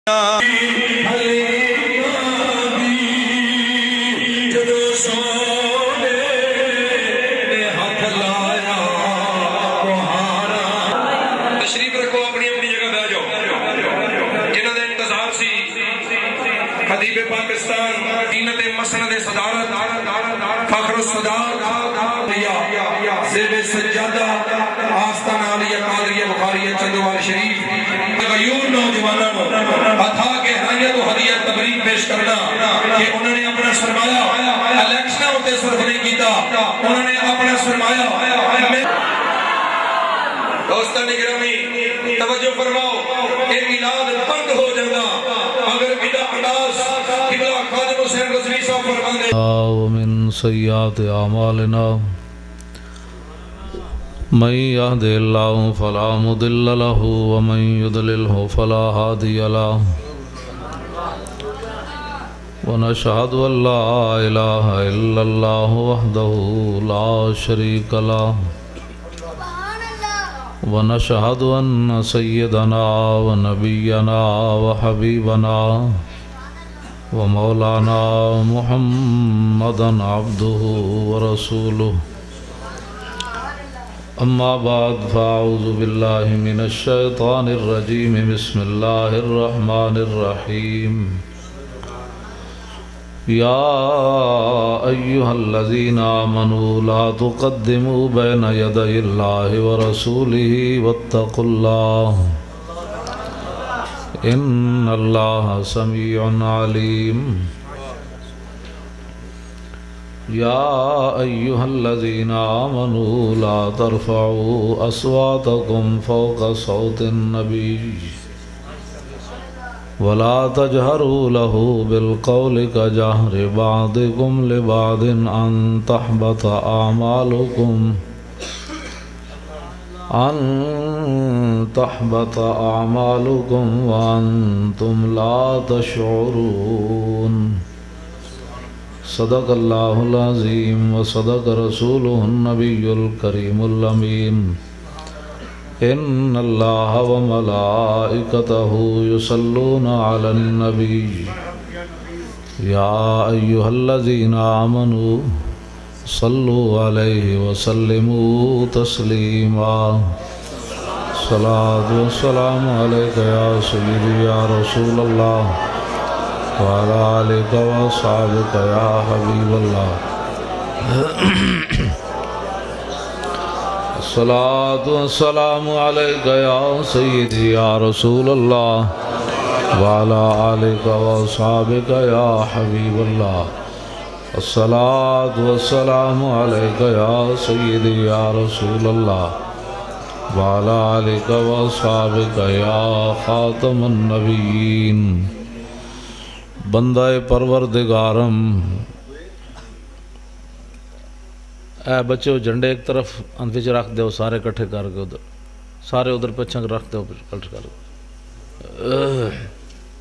تشریف رکھو اپنی اپنی جگہ بہ جاؤ جنہوں نے انتظار سی خطیب پاکستان دینت مسند صدارت فخر الصدارت زیب سجادہ آستانہ علیہ قادریہ بخاریہ چندوار شریف غیور نوجوانوں عطا کے حیت و ہدیہ تبریک پیش کرنا کہ انہوں نے اپنا سرمایہ الیکشنوں ہوتے صرف نہیں کیتا، انہوں نے اپنا سرمایہ دوستان گرامی توجہ فرماؤ کہ میلاد بند ہو جانا اگر بدا انداز قبلہ خادم حسین رضوی صاحب فرمانے ومن سیئات اعمالنا من يهد الله فلا مضل له ومن يضلله فلا هادي له ونشهد ان لا اله الا الله وحده لا شريك له ونشهد ان سيدنا ونبينا وحبيبنا ومولانا محمدا عبده ورسوله اما بعد فاعوذ بالله من الشيطان الرجيم بسم الله الرحمن الرحيم يا ايها الذين آمنوا لا تقدموا بين يدي الله ورسوله واتقوا الله ان الله سميع عليم يا أيها الذين آمنوا لا ترفعوا أصواتكم فوق صوت النبي ولا تجهروا له بالقول كجهر بعضكم لبعض أن تحبط أعمالكم وأنتم لا تشعرون صدق اللہ العظیم وصدق رسولہ النبی الکریم الامین ان اللہ وملائکتہ یصلون علی النبی یا ایہا الذین آمنوا صلوا علیہ وسلموا تسلیما صلاة والسلام علیکہ یا سیدی یا رسول اللہ وعلى آلك وصحبك يا حبيب الله الصلاة والسلام عليك يا سيدي يا رسول الله وعلى آلك وصحبك يا حبيب الله الصلاة والسلام عليك يا سيدي يا رسول الله وعلى آلك وصحبك يا خاتم النبيين بندہ پروردگارم اے بچے جھنڈے ایک طرف انفیچ رکھ دو سارے کٹھے کر کے ادھر سارے ادھر پچھنگ رکھ دو کٹھے کر کے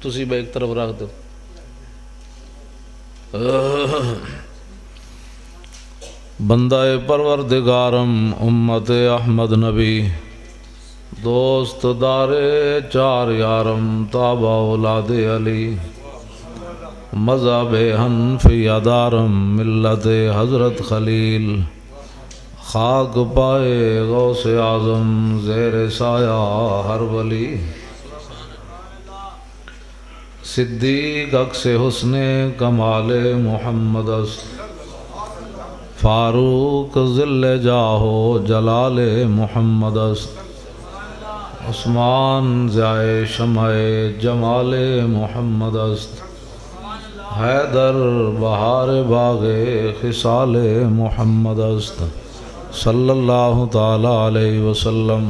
تسی بھی ایک طرف رکھ دو بندہ پروردگارم امت احمد نبی دوست دار چار یارم تابع اولاد علی مذہب حنفی دارم ملت حضرت خلیل خاک پائے غوث اعظم زیر سایہ ہر ولی صدیق عکس حسن کمال محمد است فاروق ذل جاہو جلال محمد است عثمان ضیائے شمع جمال محمد است حیدر بہار باغ خصال محمد است صلی اللہ تعالی علیہ وسلم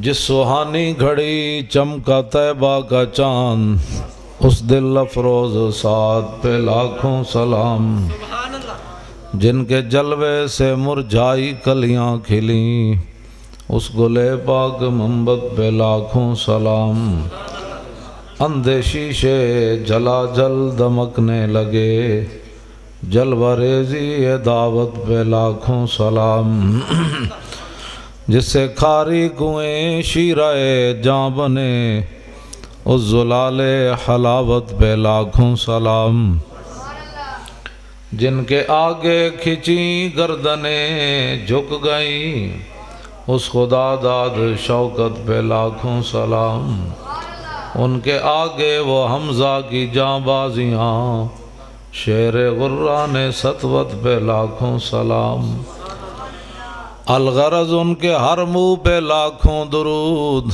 جس سہانی گھڑی چمکا طیبہ کا چاند اس دل افروز سعد پہ لاکھوں سلام جن کے جلوے سے مرجھائی کلیاں کھلیں اس گلے پاک منبت پہ لاکھوں سلام اندھے شیشے جلا جل دمکنے لگے جلوہ ریزی دعوت پہ لاکھوں سلام جس سے کھاری کنویں شیرہ جاں بنے اس زلال حلاوت پہ لاکھوں سلام، جن کے آگے کھچی گردنیں جھک گئیں، اس خدا داد شوکت پہ لاکھوں سلام، ان کے آگے وہ حمزہ کی جاں بازیاں، شیر غران سطوت پہ لاکھوں سلام، الغرض ان کے ہر منہ پہ لاکھوں درود،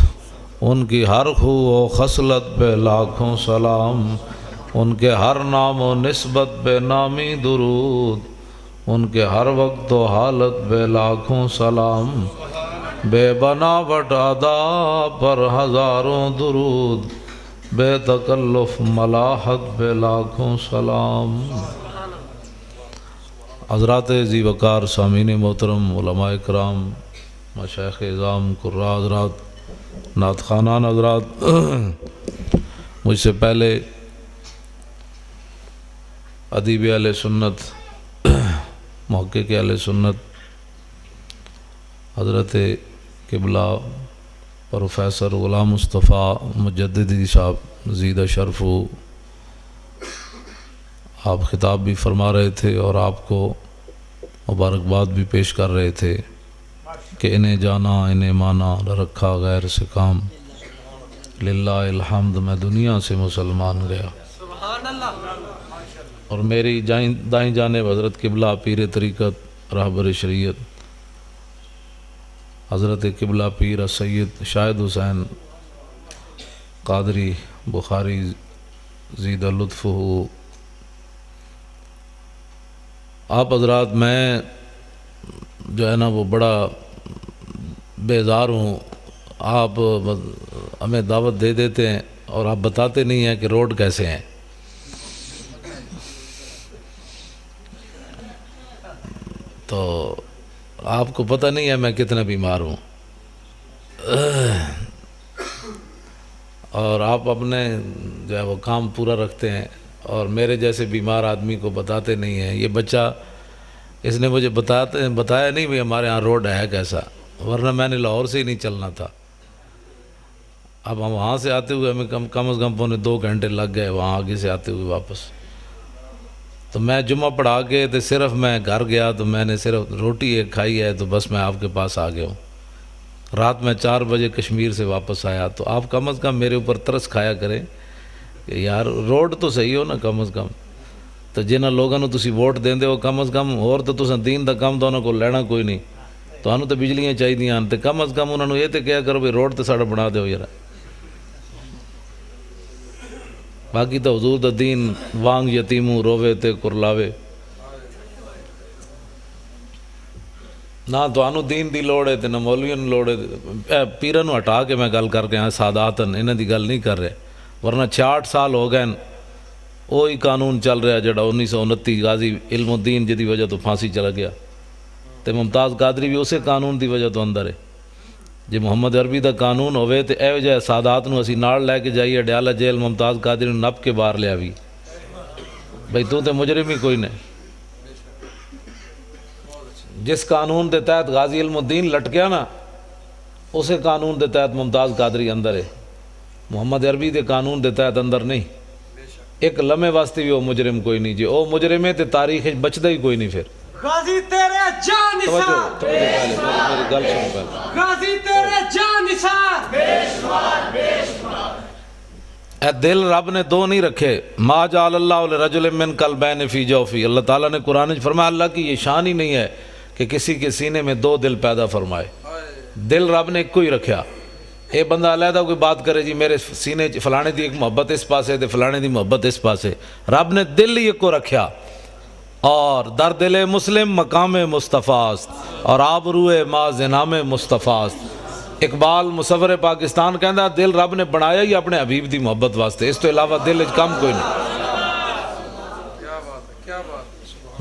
ان کی ہر خو و خصلت پہ لاکھوں سلام، ان کے ہر نام و نسبت پہ نامی درود، ان کے ہر وقت و حالت پہ لاکھوں سلام، بے بناوٹ ادا پر ہزاروں درود، بے تکلف ملاحت پہ لاکھوں سلام۔ حضرات ذی وقار سامعین محترم، علماء کرام، مشائخ اعظام، قراء حضرات، نعت خوانان حضرات، مجھ سے پہلے ادیب اہل سنت، محقق اہل سنت حضرت قبلہ پروفیسر غلام مصطفیٰ مجددی صاحب زیدہ شرف ہو، آپ خطاب بھی فرما رہے تھے اور آپ کو مبارکباد بھی پیش کر رہے تھے کہ انہیں جانا انہیں مانا نہ رکھا غیر سے کام، للہ الحمد میں دنیا سے مسلمان گیا۔ اور میری دائیں جانب حضرت قبلہ پیر طریقت رہبر شریعت حضرت قبلہ پیر سید شاہد حسین قادری بخاری زیدہ لطف ہو۔ آپ حضرات، میں جو ہے نا وہ بڑا بیزار ہوں، آپ ہمیں دعوت دے دیتے ہیں اور آپ بتاتے نہیں ہیں کہ روڈ کیسے ہیں۔ تو آپ کو پتہ نہیں ہے میں کتنا بیمار ہوں، اور آپ اپنے جو ہے وہ کام پورا رکھتے ہیں اور میرے جیسے بیمار آدمی کو بتاتے نہیں ہیں۔ یہ بچہ اس نے مجھے بتایا نہیں بھی ہمارے ہاں روڈ ہے کیسا، ورنہ میں نے لاہور سے ہی نہیں چلنا تھا۔ اب ہم وہاں سے آتے ہوئے ہمیں کم از کم پونے 2 گھنٹے لگ گئے وہاں آگے سے آتے ہوئے واپس۔ تو میں جمعہ پڑھا کے تو صرف میں گھر گیا تو میں نے صرف روٹی ایک کھائی ہے، تو بس میں آپ کے پاس آ گیا ہوں۔ رات میں 4 بجے کشمیر سے واپس آیا، تو آپ کم از کم میرے اوپر ترس کھایا کریں کہ یار روڈ تو صحیح ہو نا کم از کم۔ تو جنہاں لوگوں نے تسی ووٹ دیندے ہو کم از کم، اور تو تساں دین دا کام دونوں کو لینا کوئی نہیں، تانوں تو بجلیاں چاہیے، تو کم از کم انہوں نے یہ تو کہا کرو بھی روڈ تو ساڑا بنا دیو یار۔ باقی تو حضور دا دین وانگ یتیموں رووے تے کرلاوے، نہ تانوں دین دی لوڑ ہے تے نہ مولویوں نوں لوڑ ہے۔ پیراں نوں ہٹا کے میں گل کر کے ساداتن انہاں دی گل نہیں کر رہے، ورنہ 66 سال ہو گئے وہی قانون چل رہا جڑا 1929 غازی علم الدین جدی وجہ تو پھانسی چلا گیا، تے ممتاز قادری بھی اسے قانون دی وجہ تو اندر ہے۔ جی محمد عربی دا قانون ہوئے تے اے وجہ سادات نو اسی نال لے کے جائیے ڈیالہ جیل، ممتاز قادری نو نپ کے باہر لیا بھی بھئی تو تے مجرم ہی کوئی نہیں۔ جس قانون دے تحت غازی علم الدین لٹکیا نا، اسے قانون دے تحت ممتاز قادری اندر ہے، محمد عربی دے قانون دے تحت اندر نہیں۔ ایک لمحے واسطے بھی وہ مجرم کوئی نہیں، جی وہ مجرم ہے تے تاریخ بچدا ہی کوئی نہیں۔ پھر غازی تیرے جان نثار، میری گل سنو پہلے، غازی تیرے جان نثار، اے دل رب نے دو نہیں رکھے، ما جعل اللہ لرجل من قلبین فی جوفی، اللہ تعالیٰ نے قرآن میں فرمایا اللہ کی یہ شان ہی نہیں ہے کہ کسی کے سینے میں 2 دل پیدا فرمائے، دل رب نے ایک کو ہی رکھا۔ اے بندہ علیحدہ کوئی بات کرے جی میرے سینے فلانے دی ایک محبت اس پاسے تے فلانے دی محبت اس پاسے، رب نے دل ہی ایک کو رکھا۔ اور در دل مسلم مقام مصطفیٰ است، اور آبروئے ما زنام مصطفیٰ است۔ اقبال مصور پاکستان کہندا دل رب نے بنایا ہی اپنے حبیب دی محبت واسطے، اس تو علاوہ دل اچ کم کوئی نہیں،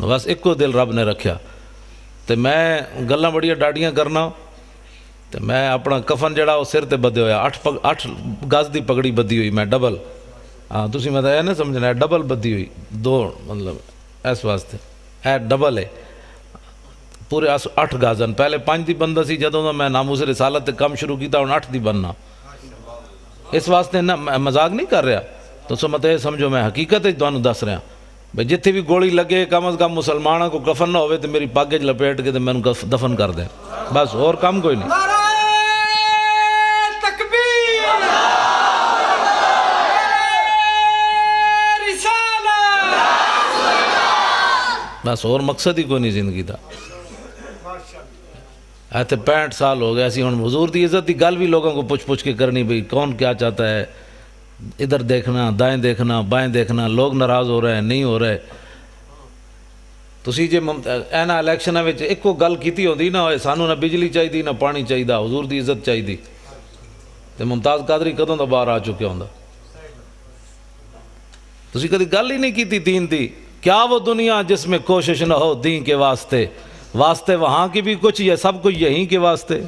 بس ایک کو دل رب نے رکھیا۔ تے میں گلاں بڑیاں ڈاڈیاں کرنا، تے میں اپنا کفن جڑا وہ سر تے بدے ہویا، 8 گز دی پگڑی بدی ہوئی میں ڈبل، ہاں تسی میں یہ نہیں سمجھنا ہے ڈبل بدی ہوئی 2 مطلب اس واسطے ہے ڈبل ہے پورے 8 گازن، پہلے 5 دی بندہ سی جدوں میں ناموس رسالت تے کم شروع کیتا ہن 8 دی بننا۔ اس واسطے نہ مذاق نہیں کر رہا، تو سو مت یہ سمجھو میں حقیقت تمہیں دس رہا بھائی جتنے بھی گولی لگے کم از کم مسلمانوں کو کفن نہ ہوئے تو میری پگ چ لپیٹ کے تو میں دفن کر دیں، بس اور کام کوئی نہیں۔ نعرہ تکبیر، رسالت، بس اور مقصد ہی کوئی نہیں زندگی دا۔ ایتے 65 سال ہو گئے، ایسی ہوں حضور دی عزت دی گل بھی لوگوں کو پوچھ کے کرنی، بھئی کون کیا چاہتا ہے، ادھر دیکھنا، دائیں دیکھنا، بائیں دیکھنا، لوگ ناراض ہو رہے ہیں نہیں ہو رہے۔ تسی جے اینا الیکشناں وچ ایک کو گل کیتی ہوندی نہ ہوئے سانو نہ بجلی چاہیے نہ پانی چاہیے، حضور دی عزت چاہیے، تے ممتاز قادری کدوں دا باہر آ چکے ہوندا۔ تسی کدی گل ہی نہیں کیتی دین دی، کیا وہ دنیا جس میں کوشش نہ ہو دین کے واسطے، واسطے وہاں کی بھی کچھ یہ سب کچھ یہیں کے واسطے۔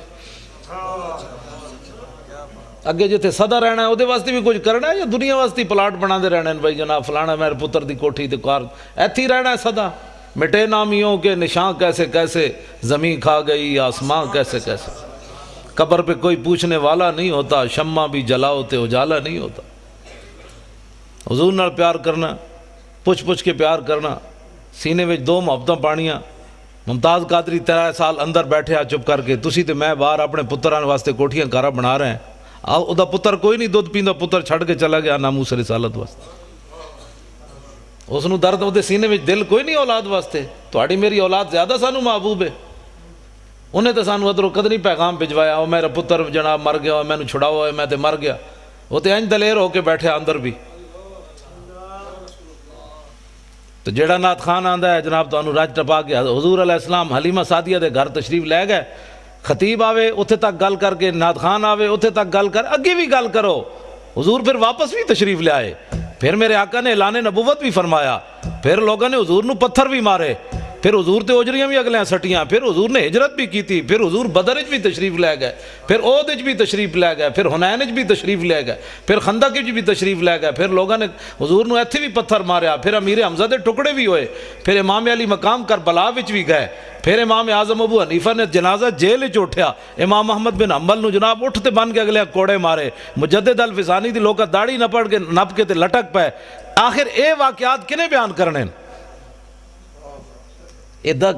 اگے جتے صدا رہنا ہے وہ واسطے بھی کچھ کرنا ہے، یا دنیا واسطے پلاٹ بنا دے رہنا ہے بھائی جناب فلانا میرے پتر دی کوٹھی تے کار ایتھی ہی رہنا ہے صدا، مٹے نامیوں کے نشان کیسے کیسے، زمین کھا گئی آسمان کیسے کیسے، قبر پہ کوئی پوچھنے والا نہیں ہوتا، شمع بھی جلاؤ تے اجالا نہیں ہوتا۔ حضور نال پیار کرنا، پوچھ کے پیار کرنا، سینے میں 2 محبتاں پانیاں۔ ممتاز قادری 13 سال اندر بیٹھے چپ کر کے، تسی تے میں باہر اپنے پتران واسطے کوٹھیاں کارا بنا رہے ہیں، او دا پتر کوئی نہیں دودھ پیندا، پتر چھڑ کے چلا گیا ناموس رسالت واسطے، اس نو درد دے سینے میں دل کوئی نہیں اولاد واسطے۔ تہاڈی میری اولاد زیادہ سانو محبوب ہے، انہیں تو سانو ادھروں قدری پیغام بھجوایا، او میرا پتر جناب مر گیا، میں نے چھڑاؤ، میں تے مر گیا، وہ تے انج دلیر ہو کے بیٹھے اندر بھی۔ تو جیڑا نعت خان آندا ہے جناب تو راج ٹپا کے حضور علیہ السلام حلیمہ سعدیہ دے گھر تشریف لے گئے، خطیب آوے اتھے تک گل کر کے، نعت خان آوے اتھے تک گل کر، اگے بھی گل کرو، حضور پھر واپس بھی تشریف لے آئے، پھر میرے آقا نے اعلان نبوت بھی فرمایا، پھر لوگوں نے حضور نو پتھر بھی مارے، پھر حضور تے اجریاں بھی اگلیاں سٹیاں، پھر حضور نے ہجرت بھی کی تھی، پھر حضور بدر وچ بھی تشریف لے گئے، پھر احد وچ بھی تشریف لے گئے، پھر حنین وچ بھی تشریف لے گئے، پھر خندق وچ بھی تشریف لے گئے، پھر لوگوں نے حضور نو ایتھے بھی پتھر ماریا، پھر امیر حمزہ دے ٹکڑے بھی ہوئے، پھر امام علی مقام کربلا وچ بھی گئے، پھر امام اعظم ابو حنیفہ نے جنازہ جیل وچ اٹھیا، امام محمد بن حنبل نو جناب اٹھتے بن کے اگلے کوڑے مارے، مجدد الفسانی دی لوکا داڑھی نپ کے تے لٹک پے۔ آخر اے واقعات کنے بیان کرنے،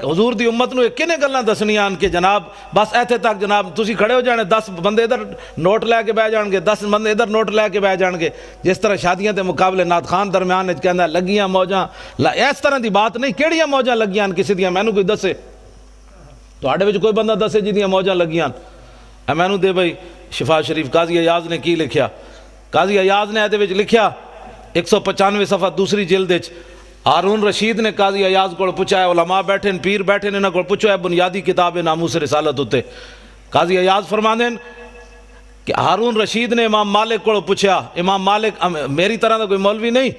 حضور دی امت نو کنے گلاں دسنیاں کہ جناب بس ایتھے تک، جناب تسی کھڑے ہو جانے، 10 بندے ادھر نوٹ لے کے بہ جان گے، 10 بندے ادھر نوٹ لے کے بہ جان گے، جس طرح شادیاں دے مقابلے نعت خان درمیان وچ کہندا لگیاں موجاں، اس طرح دی بات نہیں، کیڑیاں موجاں لگیاں کسی دیاں مینوں کوئی دسے، تواڈے وچ کوئی بندہ دسے جدیاں موجاں لگیاں، اے مینوں دے بھائی شفا شریف قاضی ایاز نے کی لکھیا، قاضی ایاز نے ایدے وچ لکھیا 195 صفحہ دوسری جلد وچ، ہارون رشید نے قاضی ایاز کو پوچھا ہے، علماء بیٹھے پیر بیٹھے انہاں کو پوچھا ہے بنیادی کتاب ناموس رسالت ہوتے، قاضی ایاز فرماندے کہ ہارون رشید نے امام مالک کو پوچھا، امام مالک میری طرح دا کوئی مولوی نہیں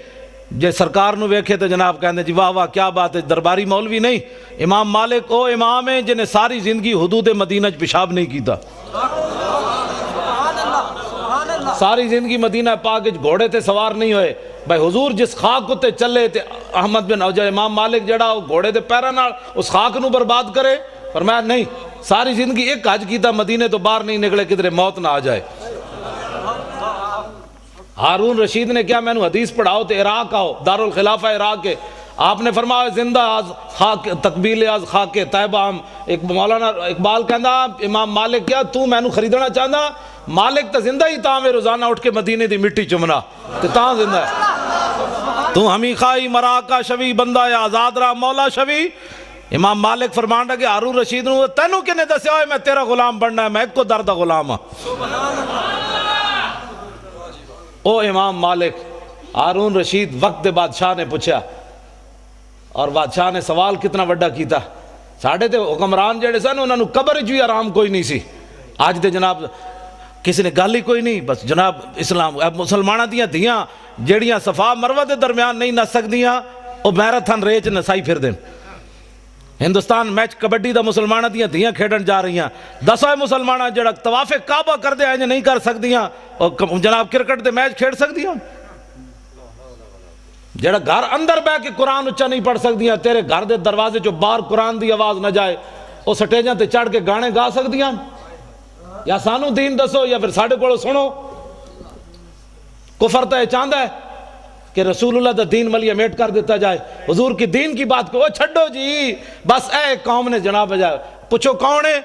جے سرکار نو ویکھے تو جناب کہندے جی واہ واہ کیا بات ہے، درباری مولوی نہیں، امام مالک او امام ہے جنہیں ساری زندگی حدود مدینہ پیشاب نہیں کیتا، ساری زندگی مدینہ پاک گھوڑے تے سوار نہیں ہوئے، بھائی حضور جس خاک تے چلے تے احمد بن اوجہ امام مالک جڑا گھوڑے تے پیرا نال اس خاک نو برباد کرے، فرمایا نہیں، ساری زندگی ایک حج کیتا، مدینے تو باہر نہیں نکلے کدھر موت نہ آ جائے۔ ہارون رشید نے کیا مینوں حدیث پڑھاؤ تے عراق آؤ، دارالخلافہ عراق کے، آپ نے فرمایا زندہ آز خاک تقبیل آز خاک طیبہ ہم، ایک مولانا اقبال کہندا امام مالک کیا تو مینوں خریدنا چاہندا، مالک تا زندہ ہی تاں میں روزانہ اٹھ کے مدینے دی مٹی چمنا تے تاں زندہ ہے، تو ہمیں خائی مراکا شوی بندہ یا آزاد را مولا شوی۔ امام مالک فرمانڈا کہ ہارون رشید نو تینوں کنے دسیا ہوئے میں تیرا غلام بننا ہے، میں ایک کو درد غلام ہاں۔ او امام مالک، ہارون رشید وقت بادشاہ نے پوچھا، اور بادشاہ نے سوال کتنا وڈا کیتا، ساڑھے تے حکمران جڑے سن انہوں نے قبر بھی آرام کوئی نہیں سی، آج تے جناب کسی نے گل ہی کوئی نہیں، بس جناب اسلام مسلمانہ دیاں دھیاں جڑیاں صفا مروہ دے درمیان نہیں نس سکدیاں او میراتھن ریچ نسائی پھر دیں، ہندوستان میچ کبڈی دا مسلمانہ دیاں دھیاں کھیڑن جا رہی ہیں، 10 مسلمانہ جڑا طواف کعبہ کر دے آئیں نہیں کر سکدیاں، اور جناب کرکٹ دے میچ کھیڑ سکدیاں، جڑا گھر اندر بہ کے قرآن اچھا نہیں پڑھ سکدیاں، تیرے گھر دے دروازے جو باہر قرآن دی آواز نہ جائے وہ سٹیجاں تے چڑھ کے گانے گا سکدیاں، یا سانو دین دسو یا پھر ساڑھے کو سنو۔ کفر تو چاہتا ہے کہ رسول اللہ دا دین ملیہ میٹ کر دیتا جائے، حضور کی دین کی بات کو چھڑو جی، بس اے قوم نے جناب بجائے پوچھو کون ہے،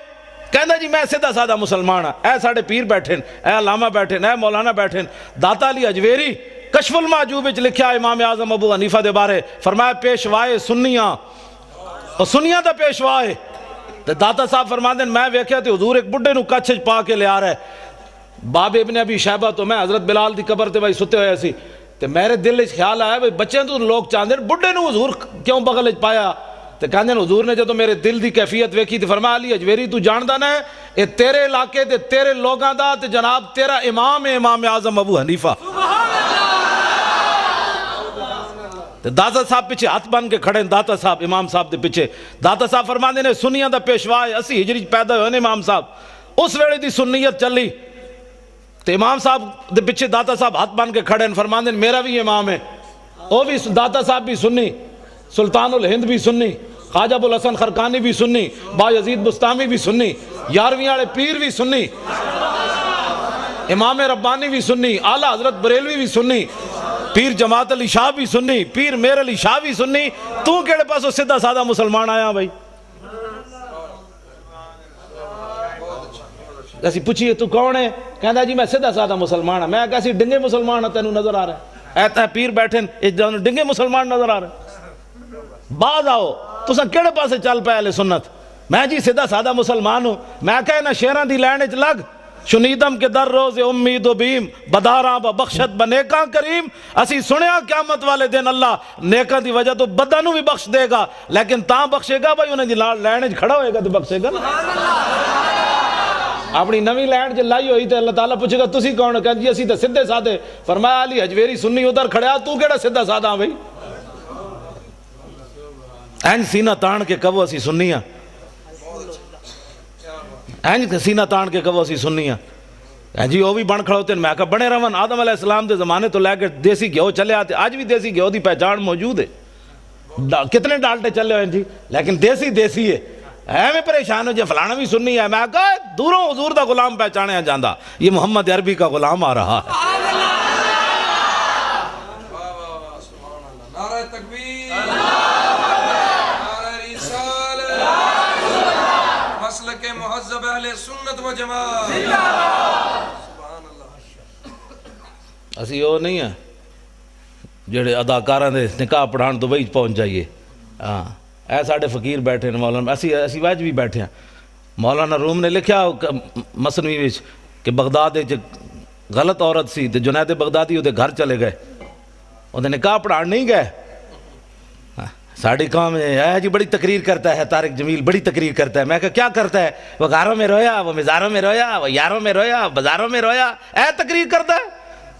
کہندا جی میں سیدھا سادہ مسلمان ہاں، اے ساڑھے پیر بیٹھن، اے علامہ بیٹھن، اے مولانا بیٹھن، داتا علی اجویری کشف المعجوب وچ لکھیا امام اعظم ابو حنیفہ دے بارے، فرمایا پیشوائے سنیاں اور سنیاں دا پیشوائے، تے داتا صاحب فرماندے میں ویکھیا تے حضور ایک بڈھے نو کچھ پا کے لے آ رہا ہے، باب ابن ابی شیبہ تو میں حضرت بلال دی قبر تے بھائی ستے ہوئے سی، تے میرے دل وچ خیال آیا بھائی بچے تو لوگ چاہندے بڈھے نو حضور کیوں بغل وچ پایا، تے کہندے حضور نے جدوں میرے دل دی کیفیت ویکھی تے فرمایا علی اجویری تو جاندا نہ اے تیرے علاقے تے تیرے لوگاں دا تے جناب تیرا امام ہے امام اعظم ابو حنیفہ، تے داتا صاحب پیچھے ہاتھ بن کے کھڑے، داتا صاحب امام صاحب دے پیچھے، داتا صاحب فرماندے نے سنیاں دا پیشوا ہے، 80 ہجری پیدا ہوئے نے امام صاحب، اس ویلے دی سنیت چلی، تے امام صاحب دے پیچھے داتا صاحب ہاتھ بن کے کھڑے فرماندے نے میرا بھی امام ہے، وہ بھی داتا صاحب بھی سنی، سلطان الہند بھی سنی، خواجہ ابو الحسن خرقانی بھی سنی، با یزید بستامی بھی سنی، یارویں والے پیر بھی سنی، امام ربانی بھی سنی، اعلیٰ حضرت بریلوی بھی سنی، پیر جماعت علی شاہ بھی سنی، پیر میر علی شاہ بھی سنی، تو کیڑے پاسوں سیدھا سادہ مسلمان آیا بھائی؟ ایسی پوچھئے تو کون ہے؟ کہندا جی میں سیدھا سادہ مسلمان ہاں، میں کیسی ڈنگے مسلمان ہاں تینوں نظر آ رہا ہے، ایتا پیر بیٹھن ڈنگے مسلمان نظر آ رہے ہیں، بعد آؤ تساں کیڑے پاسے چل پے اہل سنت، میں جی سیدھا سادہ مسلمان ہوں، میں کہے نہ شیران دی لین وچ لگ، شنیدم کے در روز امید و بیم بداراں بخشت بنیکاں کریم، اسی سنیا قیامت والے دن اللہ نیکاں دی وجہ تو بداں نو بھی بخش دے گا، لیکن تاں بخشے گا بھائی انہیں دی لین وچ کھڑا ہوئے گا تو بخشے گا نا، اپنی نویں لینڈ جو لائی ہوئی تے اللہ تعالیٰ پوچھے گا تسی کون، کہا جی اسی تے سدھے سادے، فرمایا علی اجویری سنی ادھر کھڑیا تو کیڑا سدھا سادہ ہاں بھائی، اینج سینہ تان کے کہو اسی سنی ہاں، اینج سینہ تان کے کہو اسی سنی ہاں، جی وہ بھی بن کھڑوتے ہیں، میں کہا بنے رون آدم علیہ السلام دے زمانے تو لے کے دیسی گھیو چلے آتے، آج بھی دیسی گھیو دی پہچان موجود ہے، کتنے ڈالٹے چلے ہوئے جی، لیکن دیسی دیسی ہے، میں پریشان ہو جائے فلانا بھی سننی ہے، میں کہا دوروں حضور دا غلام پہچانے جاندہ، یہ محمد عربی کا غلام آ رہا ہے، نعرہ تکبیر، نعرہ رسالت، مسلک مہذب اہل سنت و جماعت، سبحان اللہ، اسی وہ نہیں ہے جڑے اداکاراں دے نکاح پڑھان تو بھائی پہنچ جائیے، ہاں اے ساڑھے فقیر بیٹھے ہیں مولانا، اسی ویج بھی بیٹھے ہیں، مولانا روم نے لکھیا مثنوی وچ کہ بغداد وچ غلط عورت سی تے جنید بغدادی وہ گھر چلے گئے، وہ نکاح پڑھان نہیں گئے، ساڑھی قوم ہے جی بڑی تقریر کرتا ہے طارق جمیل، بڑی تقریر کرتا ہے، میں کہا کیا کرتا ہے، وہ گھروں میں رویا، وہ مزاروں میں رویا، وہ یاروں میں رویا، بازاروں میں رویا، اے تقریر کرتا ہے،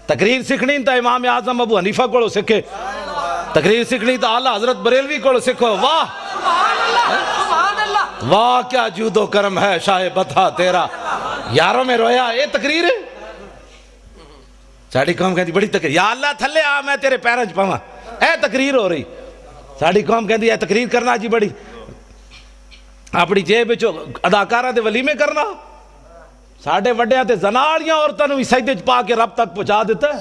تقریر سکھنی تا امام اعظم ابو حنیفہ کو سکھے، تقریر سکھنی تا اعلیٰ حضرت بریلوی کو سکھو، واہ واہ کیا جود و کرم ہے شاہ بطہ تیرا، یاروں میں رویا، یہ تقریر ہے، ساڑھی قوم کہتی بڑی تقریر، یا اللہ تھلے آ میں تیرے پیرنچ پاواں، اے تقریر ہو رہی، ساڑھی قوم کہتی ہے تقریر کرنا جی بڑی، اپنی جیب وچ اداکارہ دے ولیمے کرنا، ساڑھے وڈیاں تے زناڑیاں عورتاں نو سجدے وچ پا کے رب تک پہنچا دیتا ہے،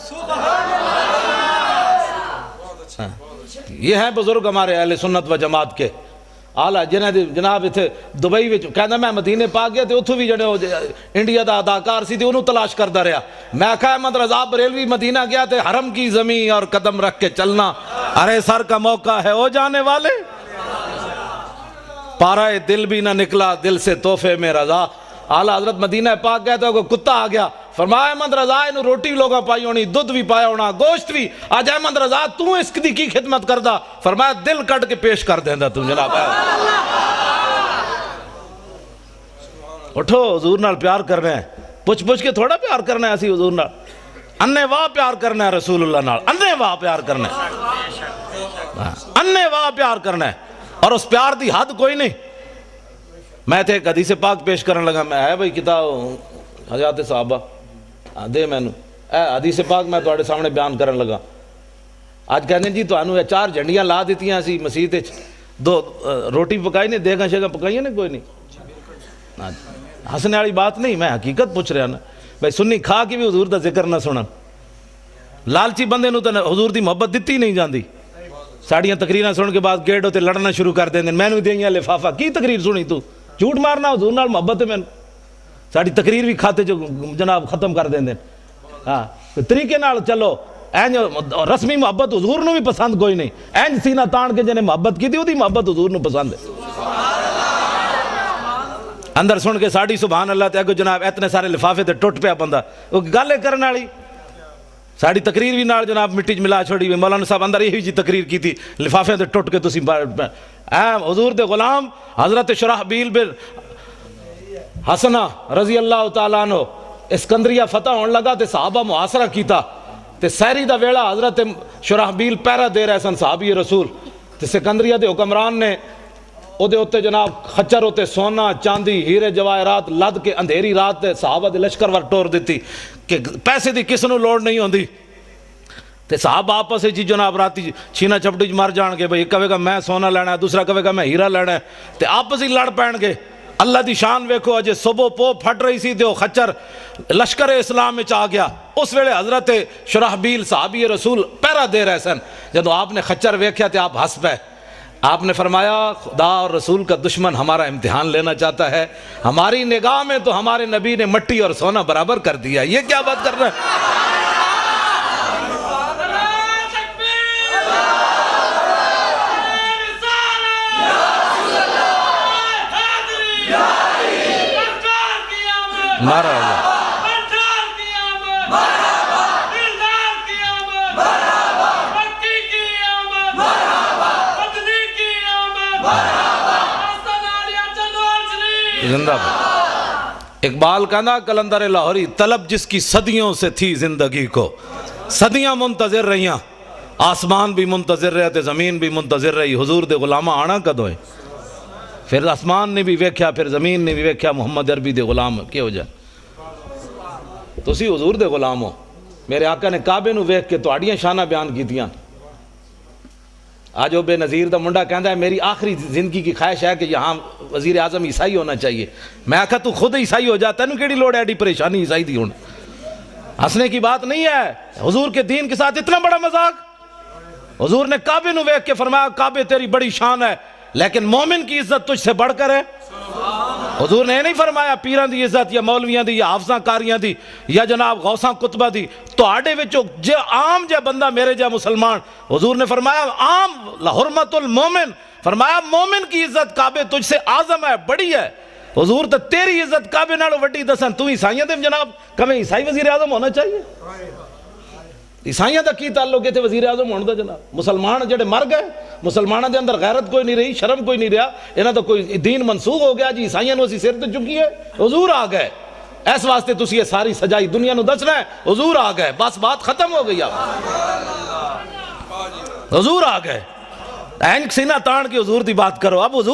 یہ ہیں بزرگ ہمارے اہل سنت و جماعت کے، آلہ جناب اتھے دبئی وچ کہنا میں مدینے پا گیا تے اتھو بھی جڑے انڈیا دا اداکار سی تے انہوں تلاش کرتا رہا، میں کہا احمد رضا بریلوی مدینہ گیا تے حرم کی زمین اور قدم رکھ کے چلنا، ارے سر کا موقع ہے او جانے والے، پارائے دل بھی نہ نکلا دل سے تحفے میں رضا، آلہ حضرت مدینہ پاک گیا تو کوئی کتا آ گیا، فرمایا احمد رضا انہوں روٹی لوگاں پائی ہونی، دودھ بھی پایا ہونا، گوشت بھی، آج احمد رضا تو اس کی خدمت کردہ، فرمایا دل کٹ کے پیش کر دیندہ تو جناب، اٹھو حضور نال پیار کرنا ہے، پوچھ کے تھوڑا پیار کرنا ہے اسی حضور نال، اننے واہ پیار کرنا ہے رسول اللہ نال، اننے واہ پیار کرنا ہے، اننے واہ پیار کرنا ہے، اور اس پیار دی حد کوئی نہیں، میں تھے ایک حدیث پاک پیش کرنے لگا، میں ہے بھئی کتاب حضرات صحابہ دے میں حدیث پاک میں توڑے سامنے بیان کرنے لگا، آج کہنے جی تو انہوں 4 جھنڈیاں لا دیتی ہیں اسی مسیح 2 روٹی پکائی نہیں، دیگاں شیگاں پکائی نہیں، کوئی نہیں، ہنسنے والی بات نہیں، میں حقیقت پوچھ رہا نا، بھئی سنی کھا کی بھی حضور دا ذکر نہ سنن، لالچی بندے نو تے حضور دی محبت دتی نہیں جاندی. ساڑیاں تقریراں سن کے بعد گیٹ تے لڑنا شروع کر دیندے مینوں دیاں لفافہ کی تقریر سنی تو جھوٹ مارنا حضور نال محبت ہے مینوں ساڑی تقریر بھی کھاتے جو جناب ختم کر دیندے. ہاں طریقے نال چلو اینج رسمی محبت حضور نو بھی پسند کوئی نہیں اینج سینہ تان کے جنہیں محبت کی تھی وہ دی محبت حضور نو پسند ہے. اندر سن کے ساڑی سبحان اللہ تے اگو جناب اتنے سارے لفافے تے ٹوٹ پیا بندہ وہ گالے کرنے والی ساڑی تقریر بھی نال جناب مٹی ملا چھوڑی ہوئی مولانا صاحب اندر یہی جی تقریر کی تھی لفافے تے ٹوٹ کے تسی حضور دے غلام حضرت شرحبیل بن حسنہ رضی اللہ تعالیٰ عنہ اسکندریہ فتح ہون لگا تے صحابہ محاصرہ کیتا تے سحری دا ویڑا حضرت شرحبیل پہرا دے رہے سن صحابی رسول تے سکندریہ دے حکمران نے او دے ہوتے جناب خچر ہوتے سونا چاندی ہیرے جواہرات لد کے اندھیری رات تے صحابہ دے لشکر ور ٹور دیتی کہ پیسے دی کس نو لوڑ نہیں ہوندی تے صحابہ آپس جی جناب راتی چھینا چپٹی مار جان کے بھئی ایک کہے گا میں سونا لینا ہے دوسرا کہے گا میں ہیرا لینا ہے تے آپس ہی لڑ پین گے. اللہ دی شان ویکھو اجے صبح پو پھٹ رہی سی تے او خچر لشکر اسلام وچ آ گیا. اس ویلے حضرت شرحبیل صحابی رسول پہرا دے رہے سن جدوں آپ نے خچر ویکھیا تے آپ ہنس پے. آپ نے فرمایا خدا اور رسول کا دشمن ہمارا امتحان لینا چاہتا ہے ہماری نگاہ میں تو ہمارے نبی نے مٹی اور سونا برابر کر دیا یہ کیا بات کر رہے ہیں. نعرہ زندہ باد. اقبال کہنا کلندر لاہوری طلب جس کی صدیوں سے تھی زندگی کو صدیاں منتظر رہیاں آسمان بھی منتظر رہے تھے زمین بھی منتظر رہی حضور دے غلامہ آنا کدوں ہے. پھر آسمان نے بھی ویکھیا پھر زمین نے بھی ویکھیا محمد عربی دے غلام کیا ہو جائے تسی حضور دے غلام ہو. میرے آقا نے کعبے نو ویکھ کے تہاڈیاں شاناں بیان کیتیاں. آج وہ بے نظیر دا منڈا کہندا ہے میری آخری زندگی کی خواہش ہے کہ یہاں وزیر اعظم عیسائی ہونا چاہیے. میں آکھا تو خود عیسائی ہو جا تینوں کیڑی لوڑ ہے ایڈی پریشانی عیسائی دی ہونا. ہنسنے کی بات نہیں ہے حضور کے دین کے ساتھ اتنا بڑا مذاق. حضور نے کعبے نو ویکھ کے فرمایا کعبے تیری بڑی شان ہے لیکن مومن کی عزت تجھ سے بڑھ کر ہے. حضور نے نہیں فرمایا پیران دی عزت یا مولویاں دی یا حافظاں کاریاں دی یا جناب غوثاں کتبہ دی تو آڑے وچو جے عام جے بندہ میرے جے مسلمان حضور نے فرمایا عام لحرمت المومن فرمایا مومن کی عزت کعبے تجھ سے اعظم ہے بڑی ہے. حضور تو تیری عزت کعبے نالوں وڈی دسن تو عیسائیاں دے جناب کبھی عیسائی وزیر اعظم ہونا چاہیے. عیسائیاں دا کی تعلق ہے تے وزیر اعظم ہونے دا جناب. مسلمان جڑے مر گئے مسلمانوں دے اندر غیرت کوئی نہیں رہی شرم کوئی نہیں رہا انہاں تو کوئی دین منسوخ ہو گیا جی عیسائیاں نو اسی سر تے چکی ہے. حضور آ گئے اس واسطے تسی یہ ساری سجائی دنیا نو دسنا ہے حضور آ گئے بس بات ختم ہو گئی. حضور آ گئے این سینہ تان کے حضور دی بات کرو. اب حضور